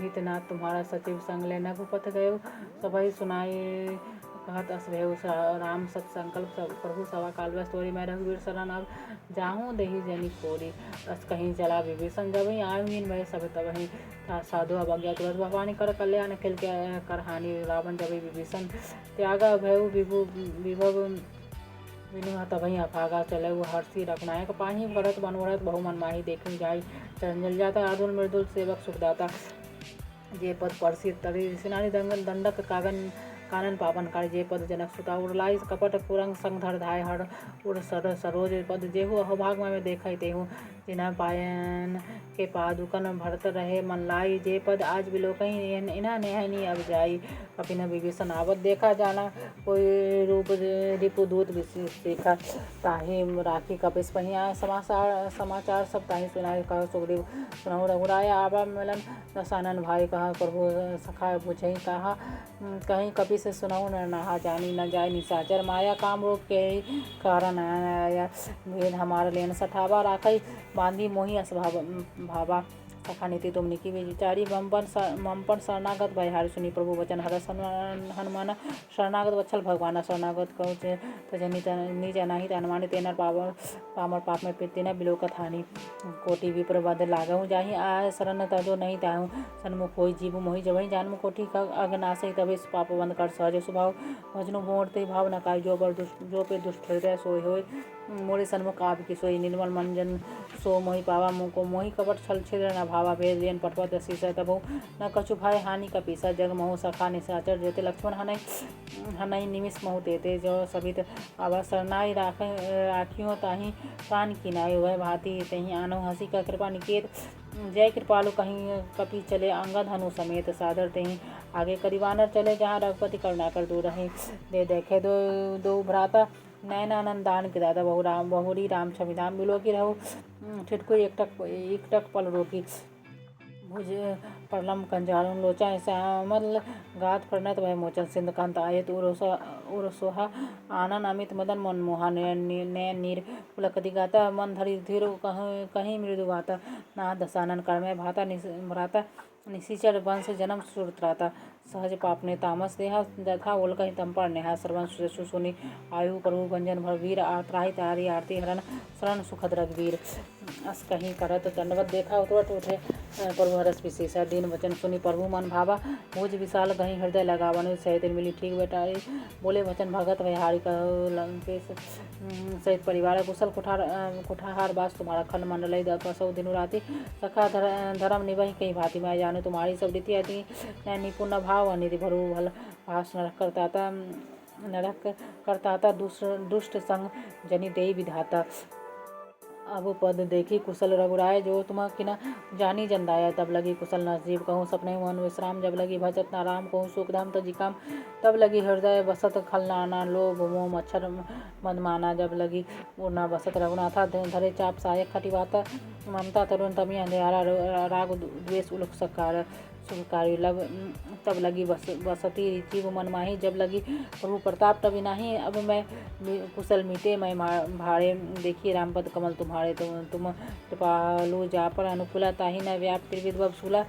हितनाथ तुम्हारा सचिव संग ले नघुपथ गयो सभई सुनाई कहत अस भेउ राम सत संकल्प प्रभु सवा काल व्यस्त तोरी मैं रघुवीर शरण अब जाहूँ दही जनी कोरी अस कहीं चला विभीषण जब ही आयुहीन भय सब तब ही साधु अवज्ञा तुरंत भवानी कर कल्याण खिल के कर हानि रावण जब विभीषण त्यागा भयउ विभव विनु तबही अभागा चले हर्षि रघुनायक पाही भरत मनोरथ बहु मन माही देखी जाई चरंजल जाता अर्जुन मृदुल सेवक सुखदाता जे पद परसी तरी सिनानी दंगन दंडक कानन पावन कार जे पद जनक सुता उड़लाई कपट पुरंग संधर धाय हर उड़ सर सरोज पद जेहु अहोभाग में देखई तेहु जिना पायन के पादुकन भरत रहे मन लाई जे पद आज बिलोकही इना नेहनी अब जाई कपिन विभीषण आवत देखा जाना कोई रूप रिपु दूत देखा ताहि राखी कपिस पहिया समाचार सब ताहि सुनाई कह सुग्रीव सुनहु रघुराय आवा मिलन दसानन भाई कहा प्रभु सखा बुझई कहा कहीं कपि से सुनहु न नहा जानी न जाय निशाचर माया काम रोग के कारण आया भेद हमार लेन सठावा राखई बांधी मोही असभाव भावा सखा नीति तुम निकी विचारी ममपन शरणागत भयहारी सुनी प्रभु वचन हरस हनुमान शरणागत वत्सल भगवान शरणागत कहु निज अनाहित अनुमानित तेनर पामर पाप में पिते न बिलोकत हानि कोटि विप्र बद लागहु जाहि आय शरण तजो नहीं ताहु सन्मुख होई जीव मोहि जबहि जानमु कोटि का अगनासई तबे पाप बंद कर सहज स्वभाव भजनु मोड़ते भाव न काय जो पे दुष्ट हृदय सोई होय मोरे सन्मुख आप की सोई निर्मल मंजन सो मोहि पावा मुको मोहि कपट छल छिद्र न भावा भेद लेन पटपट शीश तबो न कछु भाई हानि का पीसा जग महु सखा निशाचर जेते लक्ष्मण हनई निमिष महु तेते जो सबित आवा शरणाई राखियो ताहि प्राण किनाई वह भांति तही आनो हंसी का कृपा निकेत जय कृपालु कहीं कपि चले अंगद हनु समेत सादर तही आगे करीवानर चले जहाँ रघुपति करुणाकर दूर रहे दे देखे दो भ्राता नयनानंद दान के दादा बहुरी राम छविधाम बिलो की रहो ठिठको एकटक पल रोकी भुज परलम कंजारुन लोचा श्यामल गात प्रणत भय मोचन सिंध कांत आयत उरसोहा आनन अमित मदन मनमोहा नयन नीर पुलकति गाता मन धरि धीर कहीं मृदु भाता ना दसानन कर्मय भाता भ्राता निशिचर वंश जन्म सुरत्राता सहज पापने तामस देहा जथा ओल कहीं तंपर नेहा सर्वन सुसुनि आयु प्रभु गंजन भर वीर त्राहि तारी आरती हरण शरण सुखद रघुवीर अस कहीं करत दंडवत देखा उतरत उठे प्रभु हरस विशेषा दीन वचन सुनी प्रभु मन भावा भुज विशाल कहीं हृदय लगावन सहित मिली ठीक बेटारी बोले वचन भगत विहारी लंकेश सहित परिवार कुशल कुठाहार बास तुम्हारा खंड मंडल दसौ दिन राति सखा धर्म निवही कहीं भांति मैं जानो तुम्हारी सब रीति आती निपुण भाव निधि भरु भल भाष नरक करताता दुष्ट संग जनि देई विधाता अब पद देखी कुशल रघुराय जो तुम किना जानी जंदाया तब लगी कुशल नजीब कहूँ सपने मन विश्राम जब लगी भजत नाराम कहूँ सुखधाम तजिकाम तब लगी हृदय बसत खलनाना लोभ मोह मच्छर मदमाना जब लगी उड़ना बसत रघुनाथा धरे चाप सहायक खटिवाता ममता तरुण तमी अंधेरा राग द्वेष उलक सकार सुखकारी लब तब लगी बसती जीव मन माही जब लगी प्रभु प्रताप तभी नाही अब मैं कुशल मीटे मैं भाड़े देखिए रामपद कमल तुम्हारे तुम कृपालु जा पर अनुकूला ताही न व्याप त्रिविध सूला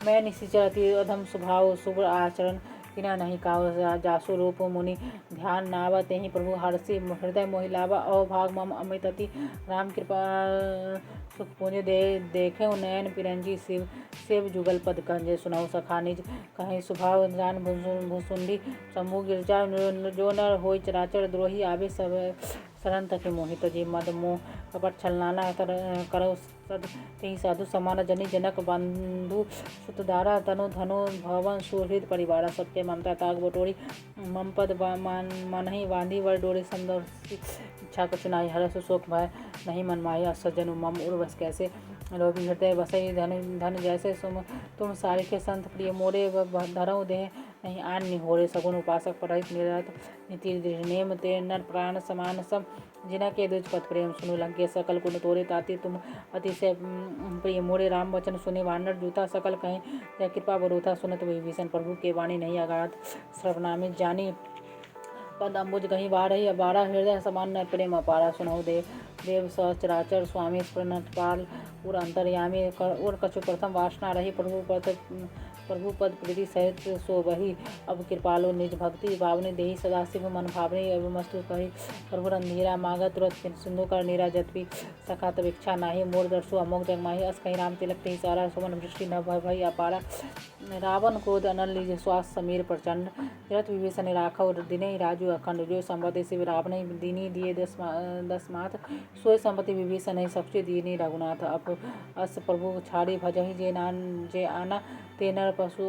मैं निशिचर अति अधम स्वभाव शुभ आचरण किना नहीं काव जासु रूप मुनि ध्यान नावा तेहि प्रभु हर्षि हृदय मोहिलावा अभाग मम अमित अति राम कृपा सुख पुण्य देखे नयन पिरंजी शिव जुगल पद कंजे सुनाऊ सखा निज कहीं स्वभाव जान भूसुंडी शंभु गिरजा जो नर होय चराचर द्रोही आवे सब शरण तक मोहित जी मद मोह कपट छलनाना करो सद तेहि साधु समान जनि जनक बंधु सुतदारा तनु धनु भवन सुहृद परिवार सबके ममता ताग बटोरी मम पद मनहि बांधी वर डोरी संदर्शी इच्छा को चुनाई हरस शोक भय नहीं मन माही असजनु मम उर्वश कैसे लोभी हृदय बसई धन जैसे तुम सारे के संत प्रिय मोरे धरऊ देह नहीं आन निहोरे सगुन उपासक परहित निरत नीति नेम ते नर प्राण समान सब जिना के दुज पथ प्रेम सुनु लंके सकल कुन तोरे ताति तुम अतिशय प्रिय मोरे राम वचन सुने वानर जूता सकल कहें जय कृपा बरूथा सुनत विभीषण प्रभु के वाणी नहीं अगाध सर्वनामित जानी पद अम्बुज कहीं बारही अबारा हृदय समान न प्रेम अपारा सुनहु देव सहचराचर स्वामी प्रणतपाल उर अंतर्यामी और कछु प्रथम वासना रही प्रभु पद प्रीति सहित सो बही अब कृपालो निज भक्ति भावनी देही सदाशिव मन भावनी अभिमस्तु कही प्रभु रंधीरा मागत तुरत सिंधु कर नीरा जतपी सखा तब इच्छा नाही मोर दर्शु अमोक जगमाही अस कहीं राम तिलक तेहि सारा सुमन वृष्टि न भय अपारा रावण क्रोध अनल लीज श्वास समीर प्रचंड जरत विभीषण राखव दिने राजू अखंड जो संपत्ति शिव रावण दीनी दिए दस माथ सोय संपत्ति विभीषण ही सबसे दीनी रघुनाथ अप अस प्रभु छाड़ी भजही जे आना तेनर पशु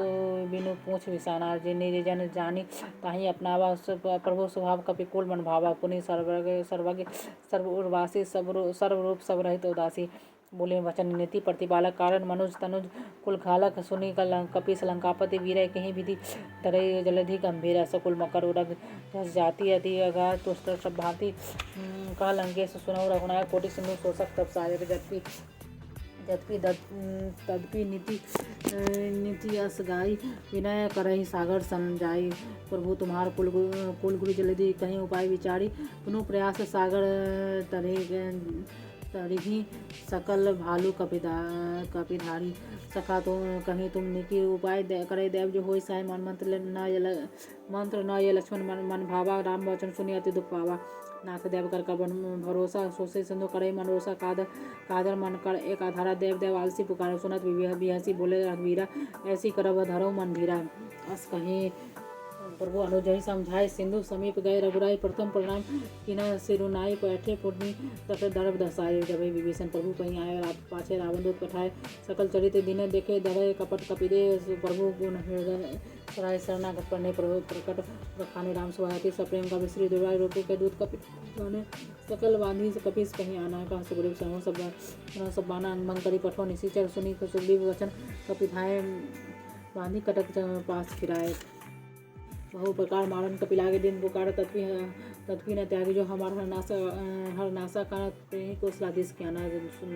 बिनु पूछ विसाना जिन्नी जन जानी ताही अपनावा प्रभु स्वभाव कपिकुल मन भावा पुनि सर्वज्ञ सर्वउर्वासी सर्वरूप सब रहित उदासी बोले वचन नीति प्रतिपालक कारण मनुज तनुज कुल घालक सुनी कपीस लंकापति वीर कहीं विधि तरय जलधि गंभीर सकुल मकर उरग धस जाति अति अगा तुष्ट सब भांति कह लंकेश सुनौ रघुनायक कोटि सिंधु शोषक तब सागर जतपि तदपि नीति अस गाई विनय करही सागर सन जाई प्रभु तुम्हार कुल गुरु जलधि कहीं उपाय विचारी पुनः प्रयास सागर तरिही सकल भालू कपिधारी सखा तो कहीं तुम निकी उपाय करे देव जो हो साय मंत्र न ये लक्ष्मण मन भावा राम वचन सुनी अति दुख पावा नाथ देव कर भरोसा सोसे सिंधु करे मनरोसा कादर मन कर एक आधारा देव आलसी पुकार सुनत बिहसी बोले रघुवीरा ऐसी करब धरो मन धीरा अस कहीं प्रभु अनुजहि समझाए सिंधु समीप गए रघुराई प्रथम प्रणाम किना सिरुनाई बैठे पुण्य तट दर्भ दसाए जब विभीषण प्रभु कहीं आए पाछे रावण दूत पठाए सकल चरित दिन देखे दरे कपट कपिदे प्रभु गुण हृदय सराय शरणागत पढ़ने प्रभु प्रकट रखाने राम सुहाती सप्रेम का विश्री दुर्वाय रूपी के दूत कपिने सकल बांधी कपिस कहीं आना का सुग्रीव समूह सब बाना अंग करी पठो निशिचर सुनी सुग्रीव वचन कपिधाए बांधी कटक पास फिराए बहु प्रकार मारन कपिलागे दिन पुकार तत्वी न त्यागी जो हमारा हर नासा का प्रेमी को सलादिश क्या ना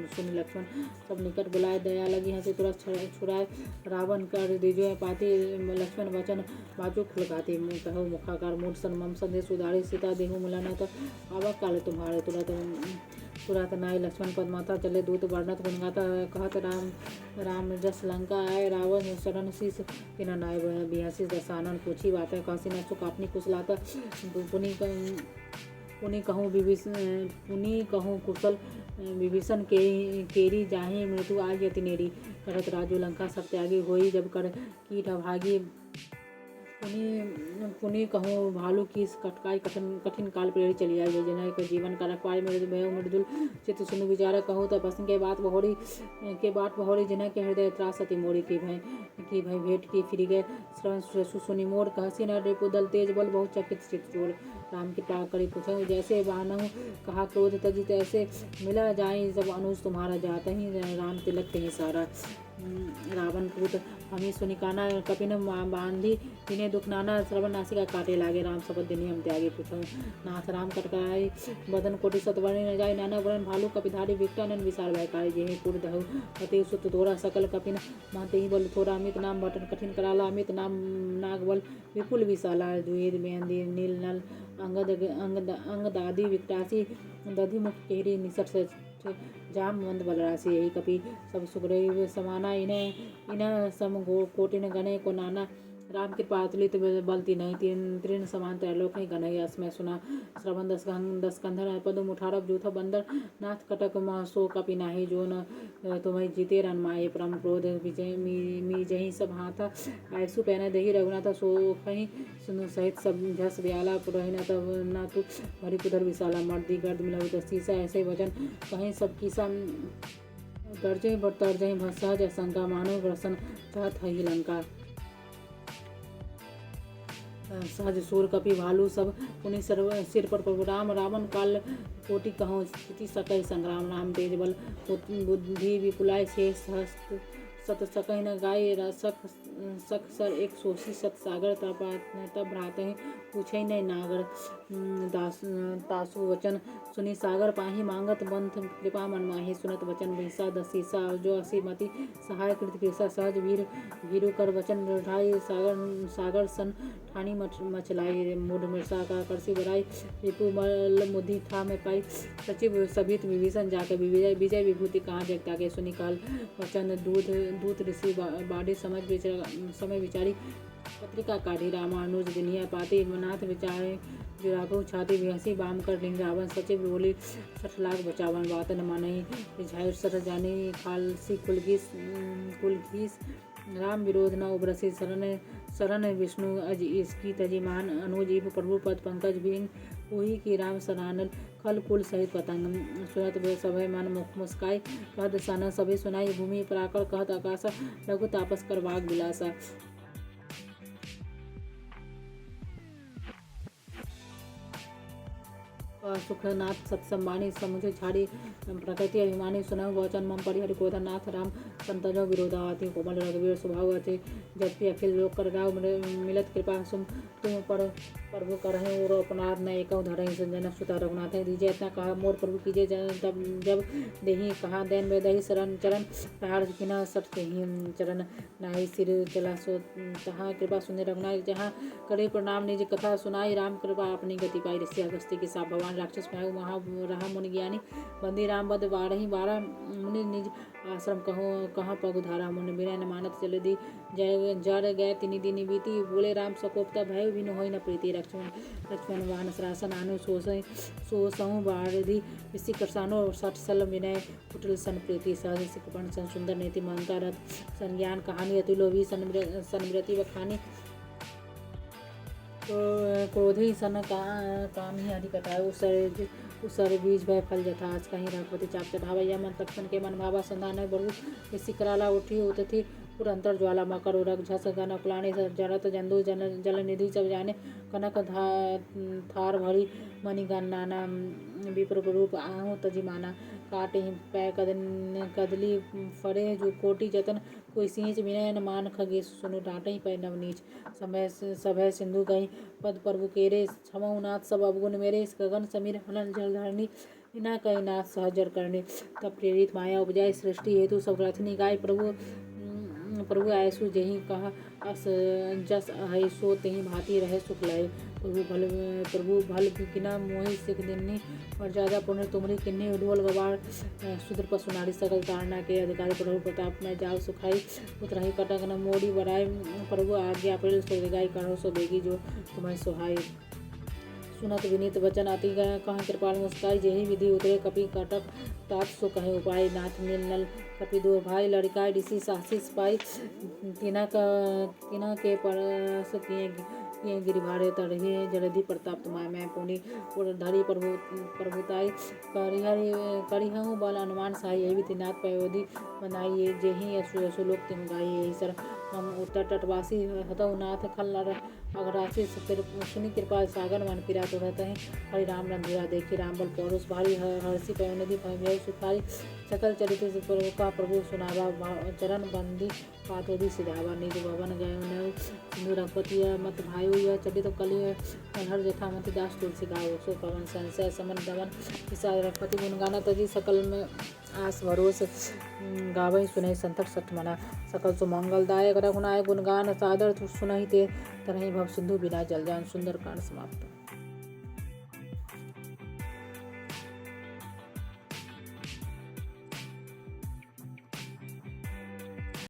सुन लक्ष्मण सब निकट बुलाए दया लगी हंसी तुरंत छुड़ाए रावण कर दीजो पाती लक्ष्मण वचन बाजू खुलगाती कहो मुखाकार मूड सन्मम संदेश उदारी सीता देहु मिलाना तो आवक काले तुम्हारे तुरंत नाय लक्ष्मण पद माता चले दूत वर्णत गुनगाता कहत राम जस लंका आए रावण शरण शीस तिना नाय बिहासी दसानन पूछी बातें कहसी न सुख अपनी कुशलाता पुनि कहूँ कुशल विभीषण केरी जाहि मृत्यु आज यति नेरी करत राजू लंका सब त्यागी होई जब कर कीट अभागी पुनि कहूँ भालू की कटकाई कठिन काल प्रेरी चली आई जनय के जीवन का रखवाई मृदुल चित्त सुनु विचार कहूँ तो प्रश्न के बात बहोरी जनय के हृदय त्रास अति मोरी की भय भेंट की फिर गए श्रवण सुनि मोर कहसी न रिपु दल तेज बल बहुत चकित चित चोर राम कृपा करी पूछो जैसे बानहु कहा क्रोध तजी तैसे मिला जाई जब अनुज तुम्हारा जाता ही राम तिलक कहीं सारा रावण पूत हमें सुनिकाना कपिन बांधी तिने दुख नाना श्रवण नासिका काटे लागे राम शपथ दिनी हम त्यागे पूछो नाथ राम कटकाई बदन कोटि सतवर्णी न जाय नाना वरण भालू कपिधारी विकटानन विशाल भयकारी जेहि पुर दहु पति सुत तोरा सकल कपिन माते ही बल थोड़ा अमित नाम बटन कठिन कराला अमित नाम नागबल विपुल विशाला द्वेद मेहंदी नील नल अंगदादी विकटासी दधि मुख केहरी निसट से जाम मंद बलरासी यही कपि सब सुग्रीव समाना इन्हें सम कोटिन गणे को नाना राम कृपा अतुलित बलती नहीं तीन समान त्रैलोक ही गणय अस्मै सुना श्रवण दस कंधर पदम उठारब जूथ बंदर नाथ कटक सो कपि नाही जो न तुम्हें जीते रन माए परम क्रोध विजय मी जही सब हाथा ऐसु पहने दही रघुनाथ सो कहीं सुन सहित सब झस ब्याला पुरहिना तब न तू भरी पुधर विशाला मर्दी गर्द मिलव दस्तीसा ऐसे वचन कहीं सब किसा गर्जे बरतर्जय सहज शंका मानव रसन चाहत ही लंका सहज सूर कपि भालू सब पुनि सिर पर प्रभु रावण काल कोटि कहूँ स्थिति सकय संग्राम राम तेज बल बुद्धि विपुलाय शेष सत सकह न गाय सख सर एक सोशी सत सागर तब भ्राते पूछे नहीं नागर तासु वचन सुनी सागर पाही मांगत बंध कृपा मन माही सुनत वचन भीसा दसीसा जो असी मति सहाय कृत कृषा सहज वीर वीरु कर वचन ढाई सागर सागर सन ठानी मचलाई मूढ़ मिर्सा का करसी बराई रिपु मल मुद्धि था में पाई सचिव सभित विभीषण जाके विजय विजय विभूति कहाँ जगता के सुनी काल वचन दूत ऋषि बाढ़े समय विचारी पत्रिका काढ़ी रामानुज दिनिया पाती नाथ विचारे जुरागो छाती बिहसी बाम कर लिंग रावण सचिव बोली 60 लाख बचावन बात न मानई रिझाई सर जानी खालसी कुलघीस राम विरोध न उबरसी शरण विष्णु अज इसकी तजिमान अनुज इब प्रभु पद पंकज बिन वही की राम सरानल खल कुल सहित पतंग सुनत वे सभय मन मुस्काई कहत सन सभी सुनाई भूमि पराकर कहत आकाश लघु तापस कर वाग विलासा। सुखनाथ सत्सम्मानी समुझ झाड़ी प्रकृति अभिमानी सुनहु वचन मम परिहरि क्रोधनाथ राम संतजो विरोधावती कोमल रघुवीर स्वभावती जबकि अखिल लोक कर गाँव मिलत कृपा सुम तुम पर प्रभु करहे और अपनाथ न एक धरहि जनक सुता रघुनाथ दीजिए इतना कहा मोर प्रभु कीजिए तब जब देही कहा देन में दही शरण चरण पहाड़ किना सट ही चरण नाई सिर चला सो तहाँ कृपा सुने रघुनाथ जहाँ करे प्रणाम निज कथा सुनाई राम कृपा अपनी गति पाई ऋषि अगस्त्य के साथ भगवान राक्षस पाए वहाँ रहा मुनि ज्ञानी बंदी राम बद बारही बारह मुनि निज आश्रम कहाँ पग उधारा मुनि बिना न मानत चले दी जय जड़ गए तिनि दिन बीती बोले राम सकोपता भय भी न हो न प्रीति लक्ष्मण वाहन सरासन आनु सोसहु बारधि ऋषि करसानो 60 सल विनय कुटिल सन प्रीति सहज सिकपण सन सुंदर नीति महंता रथ सन ज्ञान कहानी अतुलोभी सनमृति बखानी क्रोधी सन काम ही आदि कटाए उसर बीज भय फल जथा आज कहीं रघुपति चाप चढ़ावा यह मन लक्ष्मण के मन भावा संधान है बहु ऋषि कराला उठी उतथी पुरंतर ज्वाला मकर उरग झस गन कुलानी जरत जंदु जल निधि सब जाने कनक थार भरी मणिगण नाना विप्र रूप आहु तजी माना काटे पै कदली फरे जो कोटि जतन कोई सींच विनय न मान खगे सुनु डांटे पै नवनीच समय सिंधु गई पद प्रभु केरे क्षमउनाथ सब अवगुण मेरे गगन समीर हलन जलधरणी बिना कई नाथ सहजर करने तब प्रेरित माया उपजाय सृष्टि हेतु सब रथनी गाय प्रभु ऐसु जही कहा अस जस है सो तही भांति रहे सुख लय प्रभु भल किना मोहि सिख दिन्नी और ज्यादा पुण्य तुमरी किन्नी उडोल गवार सुद्र पशु नारी सकल तारना के अधिकारी प्रभु प्रताप में जाओ सुखाई उतरही कटक न मोड़ी बराय प्रभु आज्ञा अप्रैल सो गाय करो सो बेगी जो तुम्हें सुहाई सुनत विनीत वचन अति कहाँ कृपाल मुस्काई जेहि विधि उतरे कपि कटक तात सो कहे उपाय नाथ नील नल कपि दो भाई लड़काई ऋषि साहसिस पाई तिना के परस किए गिरिभारे तरही जलधि प्रताप तुम्हाय मैं पुनि धरी प्रभुताई करिहु बल अनुमान साई यही विधिनाथ पयोधि बनाई जेहि यसु लोक तिम गाई यही सर हम उत्तर तटवासी हतौ नाथ खल अघरासी सुनि कृपा सागर मन पिरा तुरत है हरि राम रंधिरा देखी राम बल पौरुष भारी हर्षि पवनधि भय सुखारी सकल चरित्र का प्रभु सुनावा चरण बंदी पातोधि सिधावा निज भवन गय सिंधु रघुपति मत भायु यह चरित कलि हर जथा मति दास तुलसी गाओ सो पवन संशय समन दमन ईसा रघुपति गुणगान तजी सकल में आस भरोस गावै सुनहि संतट सठ मना सकल सुमंगलदायक रघुनायक गुणगान सादर सुनहि ते तरहि भव सिंधु बिना जल जान सुंदर कांड समाप्त।